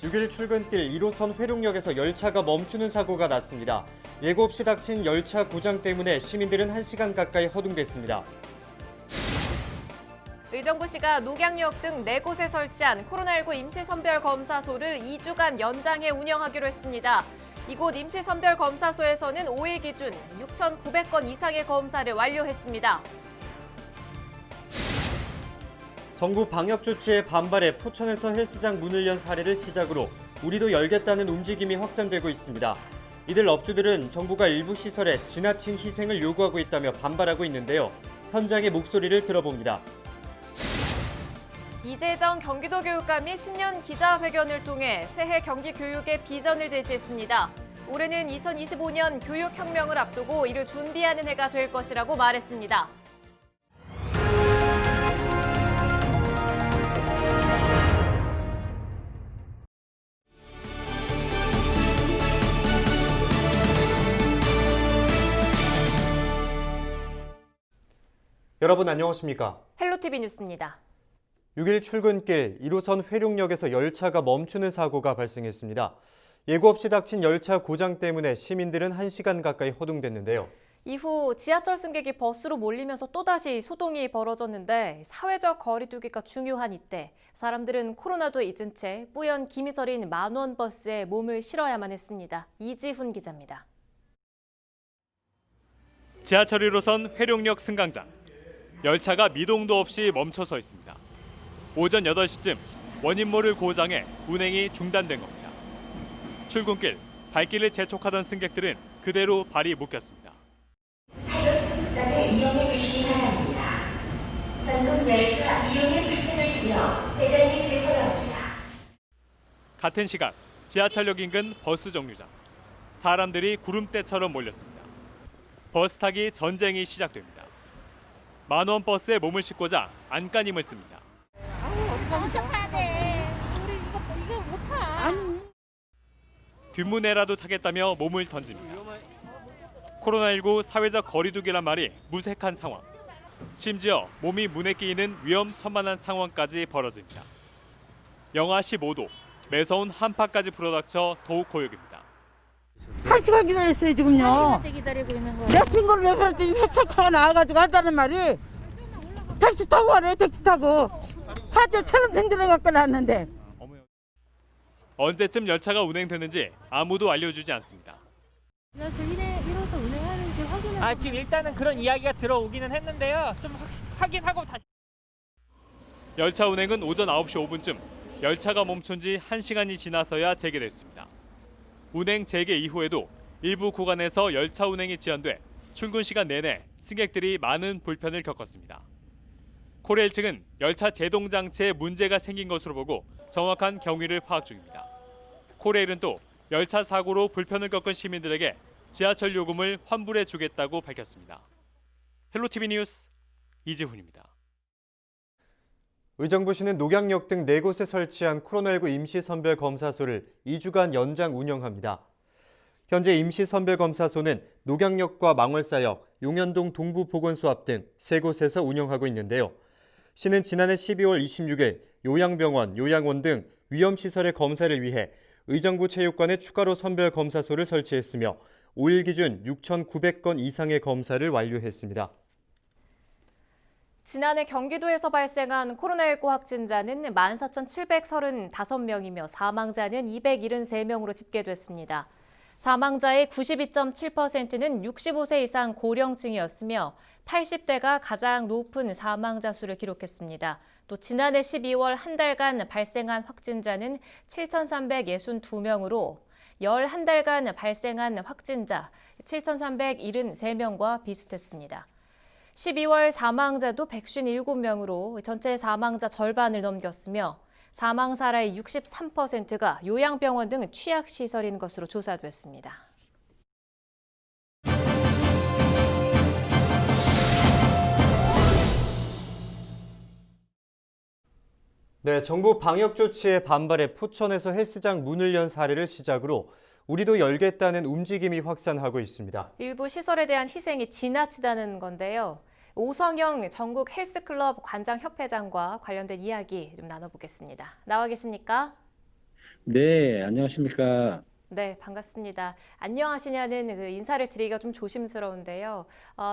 6일 출근길 1호선 회룡역에서 열차가 멈추는 사고가 났습니다. 예고 없이 닥친 열차 고장 때문에 시민들은 1시간 가까이 허둥댔습니다. 의정부시가 녹양역 등 4곳에 설치한 코로나19 임시선별검사소를 2주간 연장해 운영하기로 했습니다. 이곳 임시선별검사소에서는 5일 기준 6,900건 이상의 검사를 완료했습니다. 정부 방역 조치에 반발해 포천에서 헬스장 문을 연 사례를 시작으로 우리도 열겠다는 움직임이 확산되고 있습니다. 이들 업주들은 정부가 일부 시설에 지나친 희생을 요구하고 있다며 반발하고 있는데요. 현장의 목소리를 들어봅니다. 이재정 경기도 교육감이 신년 기자회견을 통해 새해 경기 교육의 비전을 제시했습니다. 올해는 2025년 교육혁명을 앞두고 이를 준비하는 해가 될 것이라고 말했습니다. 여러분 안녕하십니까? 헬로티비 뉴스입니다. 6일 출근길 1호선 회룡역에서 열차가 멈추는 사고가 발생했습니다. 예고 없이 닥친 열차 고장 때문에 시민들은 1시간 가까이 허둥댔는데요. 이후 지하철 승객이 버스로 몰리면서 또다시 소동이 벌어졌는데 사회적 거리 두기가 중요한 이때 사람들은 코로나도 잊은 채 뿌연 기미설인 만원 버스에 몸을 실어야만 했습니다. 이지훈 기자입니다. 지하철 1호선 회룡역 승강장. 열차가 미동도 없이 멈춰서 있습니다. 오전 8시쯤 원인 모를 고장에 운행이 중단된 겁니다. 출근길 발길을 재촉하던 승객들은 그대로 발이 묶였습니다. 타격수단을 이용해 주시기 바랍니다. 전동 열차 이용에 불편을 드려 배달해 주실 거랍니다. 같은 시각 지하철역 인근 버스 정류장. 사람들이 구름대처럼 몰렸습니다. 버스 타기 전쟁이 시작됩니다. 만원 버스에 몸을 싣고자 안간힘을 씁니다. 먼저 타야 돼. 우리 이거 못 타. 뒷문에라도 타겠다며 몸을 던집니다. 코로나19 사회적 거리두기란 말이 무색한 상황. 심지어 몸이 문에 끼이는 위험천만한 상황까지 벌어집니다. 영하 15도, 매서운 한파까지 불어닥쳐 더욱 고역입니다. 1시간 기다렸어요 지금요. 기다리고 있는 거. 내 친구를 내보냈더니 회차 타고 나와가지고 한다는 말이 택시 타고 가래요. 택시 타고 카드 1,000원 생전에 갖고 나왔는데. 언제쯤 열차가 운행되는지 아무도 알려주지 않습니다. 그래서 1호선 운행하는지 확인해. 지금 일단은 그런 이야기가 들어오기는 했는데요. 좀 확인하고 다시. 열차 운행은 오전 9시 5분쯤 열차가 멈춘 지 1시간이 지나서야 재개됐습니다. 운행 재개 이후에도 일부 구간에서 열차 운행이 지연돼 출근 시간 내내 승객들이 많은 불편을 겪었습니다. 코레일 측은 열차 제동 장치에 문제가 생긴 것으로 보고 정확한 경위를 파악 중입니다. 코레일은 또 열차 사고로 불편을 겪은 시민들에게 지하철 요금을 환불해 주겠다고 밝혔습니다. 헬로티비 뉴스 이지훈입니다. 의정부시는 녹양역 등 4곳에 설치한 코로나19 임시선별검사소를 2주간 연장 운영합니다. 현재 임시선별검사소는 녹양역과 망월사역, 용현동 동부보건소 앞 등 3곳에서 운영하고 있는데요. 시는 지난해 12월 26일 요양병원, 요양원 등 위험시설의 검사를 위해 의정부 체육관에 추가로 선별검사소를 설치했으며 5일 기준 6,900건 이상의 검사를 완료했습니다. 지난해 경기도에서 발생한 코로나19 확진자는 14,735명이며 사망자는 273명으로 집계됐습니다. 사망자의 92.7%는 65세 이상 고령층이었으며 80대가 가장 높은 사망자 수를 기록했습니다. 또 지난해 12월 한 달간 발생한 확진자는 7,362명으로 11달간 발생한 확진자 7,373명과 비슷했습니다. 12월 사망자도 157명으로 전체 사망자 절반을 넘겼으며 사망 사례의 63%가 요양병원 등 취약시설인 것으로 조사됐습니다. 네, 정부 방역 조치에 반발해 포천에서 헬스장 문을 연 사례를 시작으로 우리도 열겠다는 움직임이 확산하고 있습니다. 일부 시설에 대한 희생이 지나치다는 건데요. 오성영 전국 헬스클럽 관장협회장과 관련된 이야기 좀 나눠보겠습니다. 나와 계십니까? 네, 안녕하십니까. 네, 반갑습니다. 안녕하시냐는 그 인사를 드리기가 좀 조심스러운데요.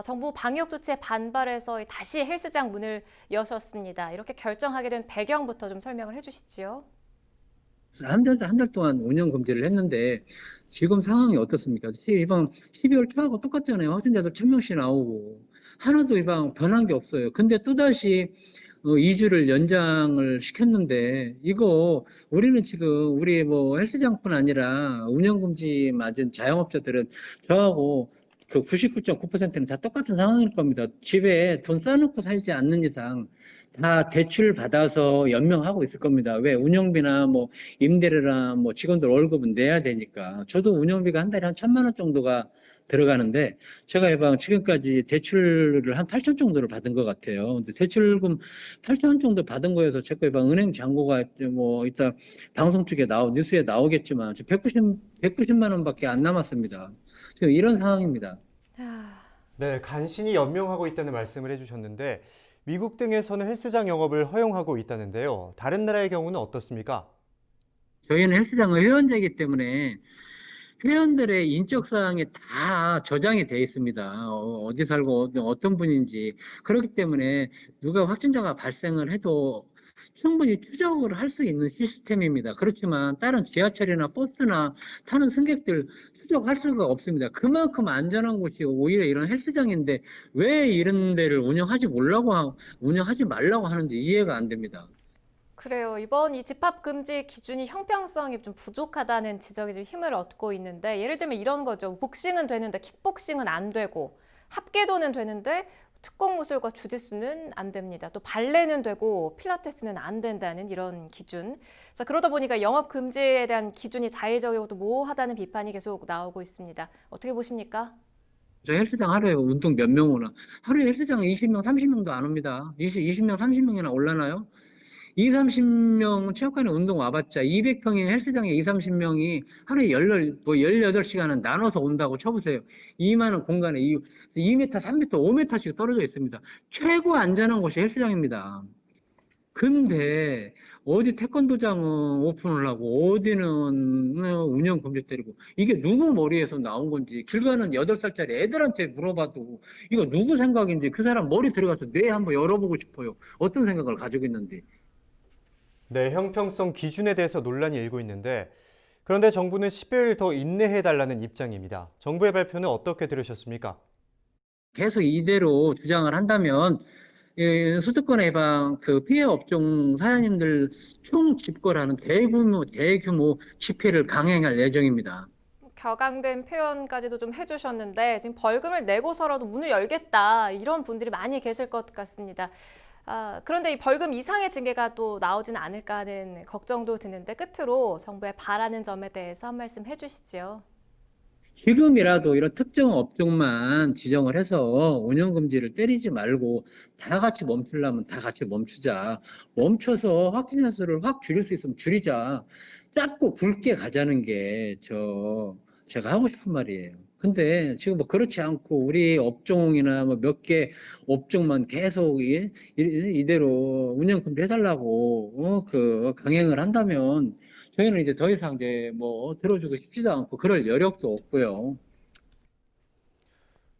정부 방역 조치에 반발해서 다시 헬스장 문을 여셨습니다. 이렇게 결정하게 된 배경부터 좀 설명을 해주시지요. 한 달 동안 운영 금지를 했는데 지금 상황이 어떻습니까? 이번 12월 초하고 똑같잖아요. 확진자들 1000명씩 나오고 하나도 이방 변한 게 없어요. 근데 또다시 2주를 연장을 시켰는데 이거 우리는 지금 우리 뭐 헬스장뿐 아니라 운영 금지 맞은 자영업자들은 저하고 그 99.9%는 다 똑같은 상황일 겁니다. 집에 돈 쌓아놓고 살지 않는 이상 다 대출 받아서 연명하고 있을 겁니다. 왜? 운영비나 뭐 임대료나 뭐 직원들 월급은 내야 되니까. 저도 운영비가 한 달에 한 1000만 원 정도가 들어가는데 제가 예방 지금까지 대출을 한 8천 정도를 받은 것 같아요. 근데 대출금 8천 정도 받은 거에서 제가 예방 은행 잔고가 뭐 이따 방송 쪽에 뉴스에 나오겠지만 190만 원밖에 안 남았습니다. 지금 이런 상황입니다. 네, 간신히 연명하고 있다는 말씀을 해주셨는데 미국 등에서는 헬스장 영업을 허용하고 있다는데요. 다른 나라의 경우는 어떻습니까? 저희는 헬스장은 회원제이기 때문에 회원들의 인적 사항이 다 저장이 돼 있습니다. 어디 살고 어떤 분인지. 그렇기 때문에 누가 확진자가 발생을 해도 충분히 추적을 할 수 있는 시스템입니다. 그렇지만 다른 지하철이나 버스나 타는 승객들 추적할 수가 없습니다. 그만큼 안전한 곳이 오히려 이런 헬스장인데 왜 이런 데를 운영하지 말라고 하는지 이해가 안 됩니다. 그래요. 이번 이 집합 금지 기준이 형평성이 좀 부족하다는 지적이 좀 힘을 얻고 있는데 예를 들면 이런 거죠. 복싱은 되는데 킥복싱은 안 되고 합계도는 되는데 특공무술과 주짓수는 안 됩니다. 또 발레는 되고 필라테스는 안 된다는 이런 기준. 자, 그러다 보니까 영업 금지에 대한 기준이 자의적이고 또 모호하다는 비판이 계속 나오고 있습니다. 어떻게 보십니까? 저 헬스장 하루에 운동 몇 명 오나? 하루에 헬스장 20명, 30명도 안 옵니다. 20명, 30명이나 올라나요? 2, 30명 체육관에 운동 와봤자 200평인 헬스장에 2, 30명이 하루에 18시간은 나눠서 온다고 쳐보세요. 이만한 공간에 2m, 3m, 5m씩 떨어져 있습니다. 최고 안전한 곳이 헬스장입니다. 근데 어디 태권도장은 오픈을 하고 어디는 운영 금지 때리고 이게 누구 머리에서 나온 건지 길 가는 8살짜리 애들한테 물어봐도 이거 누구 생각인지 그 사람 머리 들어가서 뇌 한번 열어보고 싶어요. 어떤 생각을 가지고 있는지. 네, 형평성 기준에 대해서 논란이 일고 있는데 그런데 정부는 10여일 더 인내해달라는 입장입니다. 정부의 발표는 어떻게 들으셨습니까? 계속 이대로 주장을 한다면 수도권 해방 그 피해 업종 사장님들 총집거라는 대규모 집회를 강행할 예정입니다. 격앙된 표현까지도 좀 해주셨는데 지금 벌금을 내고서라도 문을 열겠다 이런 분들이 많이 계실 것 같습니다. 그런데 이 벌금 이상의 징계가 또 나오지는 않을까 하는 걱정도 드는데 끝으로 정부에 바라는 점에 대해서 한 말씀 해주시죠. 지금이라도 이런 특정 업종만 지정을 해서 운영금지를 때리지 말고 다 같이 멈추려면 다 같이 멈추자. 멈춰서 확진자 수를 확 줄일 수 있으면 줄이자. 짧고 굵게 가자는 게 제가 하고 싶은 말이에요. 근데 지금 뭐 그렇지 않고 우리 업종이나 뭐 몇 개 업종만 계속 이대로 운영금지 해달라고 강행을 한다면 저희는 이제 더 이상 이제 뭐 들어주고 싶지도 않고 그럴 여력도 없고요.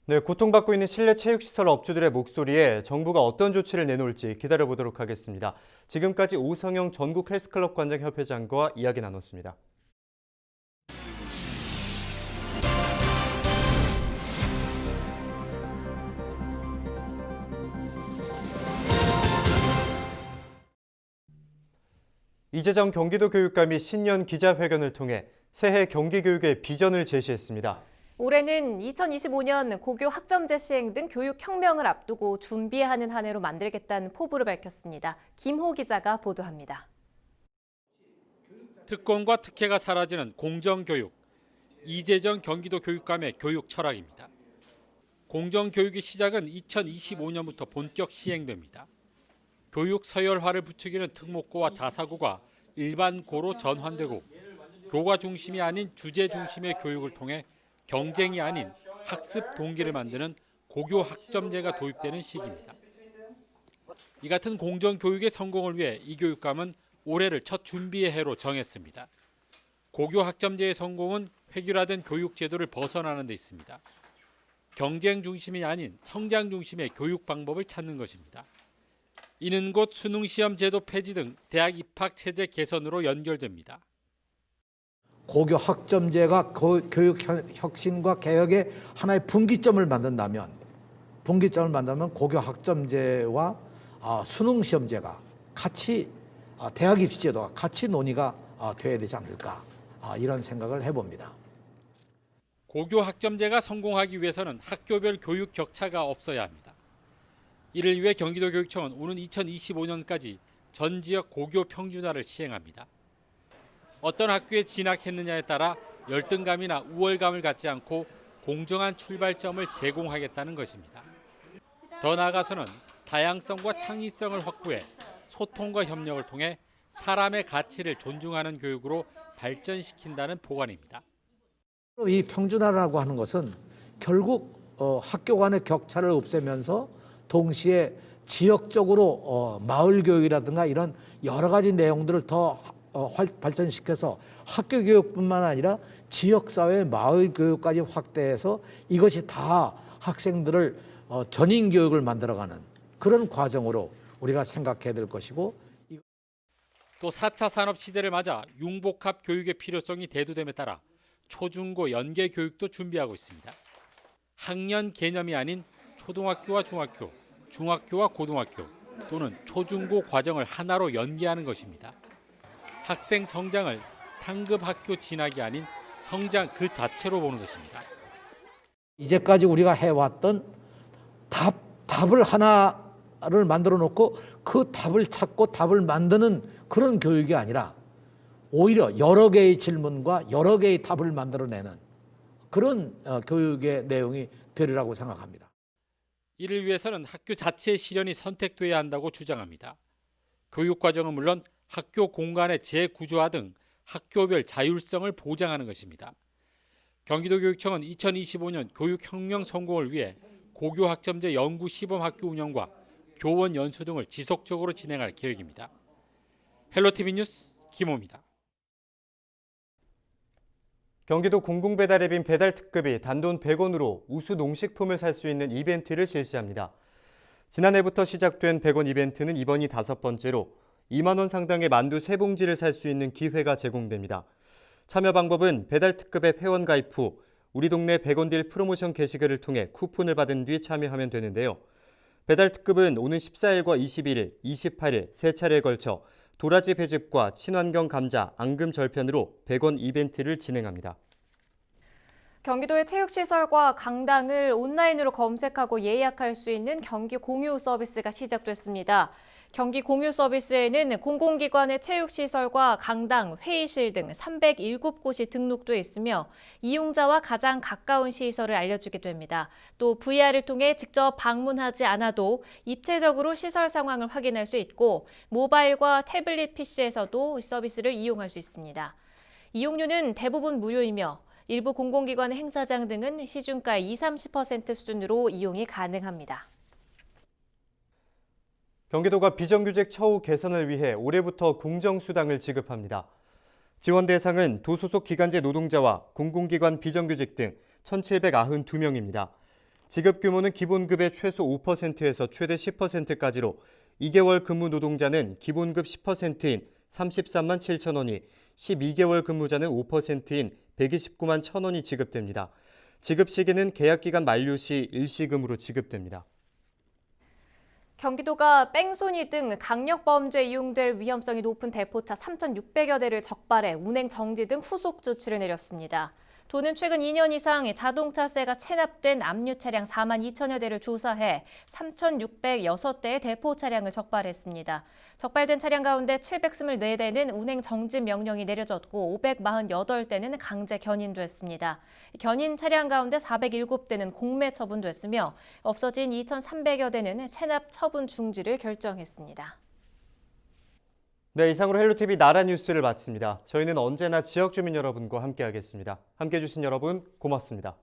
네, 고통받고 있는 실내 체육시설 업주들의 목소리에 정부가 어떤 조치를 내놓을지 기다려보도록 하겠습니다. 지금까지 오성영 전국 헬스클럽 관장 협회장과 이야기 나눴습니다. 이재정 경기도 교육감이 신년 기자회견을 통해 새해 경기교육의 비전을 제시했습니다. 올해는 2025년 고교 학점제 시행 등 교육혁명을 앞두고 준비하는 한 해로 만들겠다는 포부를 밝혔습니다. 김호 기자가 보도합니다. 특권과 특혜가 사라지는 공정교육. 이재정 경기도 교육감의 교육 철학입니다. 공정교육의 시작은 2025년부터 본격 시행됩니다. 교육 서열화를 부추기는 특목고와 자사고가 일반고로 전환되고 교과 중심이 아닌 주제 중심의 교육을 통해 경쟁이 아닌 학습 동기를 만드는 고교 학점제가 도입되는 시기입니다. 이 같은 공정교육의 성공을 위해 이 교육감은 올해를 첫 준비의 해로 정했습니다. 고교 학점제의 성공은 획일화된 교육 제도를 벗어나는 데 있습니다. 경쟁 중심이 아닌 성장 중심의 교육 방법을 찾는 것입니다. 이는 곧 수능 시험 제도 폐지 등 대학 입학 체제 개선으로 연결됩니다. 고교 학점제가 교육 혁신과 개혁의 하나의 분기점을 만든다면 고교 학점제와 수능 시험제가 같이 대학 입시 제도가 같이 논의가 돼야 되지 않을까 이런 생각을 해봅니다. 고교 학점제가 성공하기 위해서는 학교별 교육 격차가 없어야 합니다. 이를 위해 경기도교육청은 오는 2025년까지 전 지역 고교 평준화를 시행합니다. 어떤 학교에 진학했느냐에 따라 열등감이나 우월감을 갖지 않고 공정한 출발점을 제공하겠다는 것입니다. 더 나아가서는 다양성과 창의성을 확보해 소통과 협력을 통해 사람의 가치를 존중하는 교육으로 발전시킨다는 보관입니다. 이 평준화라고 하는 것은 결국 학교 간의 격차를 없애면서 동시에 지역적으로 마을 교육이라든가 이런 여러 가지 내용들을 더 발전시켜서 학교 교육뿐만 아니라 지역사회 마을 교육까지 확대해서 이것이 다 학생들을 전인 교육을 만들어가는 그런 과정으로 우리가 생각해야 될 것이고, 또 4차 산업 시대를 맞아 융복합 교육의 필요성이 대두됨에 따라 초중고 연계 교육도 준비하고 있습니다. 학년 개념이 아닌 초등학교와 중학교, 중학교와 고등학교 또는 초중고 과정을 하나로 연계하는 것입니다. 학생 성장을 상급 학교 진학이 아닌 성장 그 자체로 보는 것입니다. 이제까지 우리가 해왔던 답을 하나를 만들어 놓고 그 답을 찾고 답을 만드는 그런 교육이 아니라 오히려 여러 개의 질문과 여러 개의 답을 만들어내는 그런 교육의 내용이 되리라고 생각합니다. 이를 위해서는 학교 자체의 실현이 선택돼야 한다고 주장합니다. 교육과정은 물론 학교 공간의 재구조화 등 학교별 자율성을 보장하는 것입니다. 경기도교육청은 2025년 교육혁명 성공을 위해 고교 학점제 연구 시범학교 운영과 교원 연수 등을 지속적으로 진행할 계획입니다. 헬로티비 뉴스 김호입니다. 경기도 공공배달앱인 배달특급이 단돈 100원으로 우수 농식품을 살 수 있는 이벤트를 실시합니다. 지난해부터 시작된 100원 이벤트는 이번이 5번째로 2만 원 상당의 만두 3봉지를 살 수 있는 기회가 제공됩니다. 참여 방법은 배달특급앱 회원 가입 후 우리 동네 100원 딜 프로모션 게시글을 통해 쿠폰을 받은 뒤 참여하면 되는데요. 배달특급은 오는 14일과 21일, 28일 세 차례에 걸쳐 도라지 배즙과 친환경 감자, 앙금 절편으로 100원 이벤트를 진행합니다. 경기도의 체육시설과 강당을 온라인으로 검색하고 예약할 수 있는 경기 공유 서비스가 시작됐습니다. 경기 공유 서비스에는 공공기관의 체육시설과 강당, 회의실 등 307곳이 등록돼 있으며 이용자와 가장 가까운 시설을 알려주게 됩니다. 또 VR을 통해 직접 방문하지 않아도 입체적으로 시설 상황을 확인할 수 있고 모바일과 태블릿 PC에서도 서비스를 이용할 수 있습니다. 이용료는 대부분 무료이며 일부 공공기관의 행사장 등은 시중가의 20-30% 수준으로 이용이 가능합니다. 경기도가 비정규직 처우 개선을 위해 올해부터 공정수당을 지급합니다. 지원 대상은 도소속 기간제 노동자와 공공기관 비정규직 등 1,792명입니다. 지급 규모는 기본급의 최소 5%에서 최대 10%까지로 2개월 근무 노동자는 기본급 10%인 33만 7천 원이 12개월 근무자는 5%인 129만 1천 원이 지급됩니다. 지급 시기는 계약기간 만료 시 일시금으로 지급됩니다. 경기도가 뺑소니 등 강력범죄에 이용될 위험성이 높은 대포차 3,600여 대를 적발해 운행 정지 등 후속 조치를 내렸습니다. 도는 최근 2년 이상 자동차세가 체납된 압류 차량 4만 2천여 대를 조사해 3,606대의 대포 차량을 적발했습니다. 적발된 차량 가운데 724대는 운행 정지 명령이 내려졌고 548대는 강제 견인됐습니다. 견인 차량 가운데 407대는 공매 처분됐으며 없어진 2,300여 대는 체납 처분 중지를 결정했습니다. 네, 이상으로 헬로티비 나라 뉴스를 마칩니다. 저희는 언제나 지역 주민 여러분과 함께하겠습니다. 함께해 주신 여러분 고맙습니다.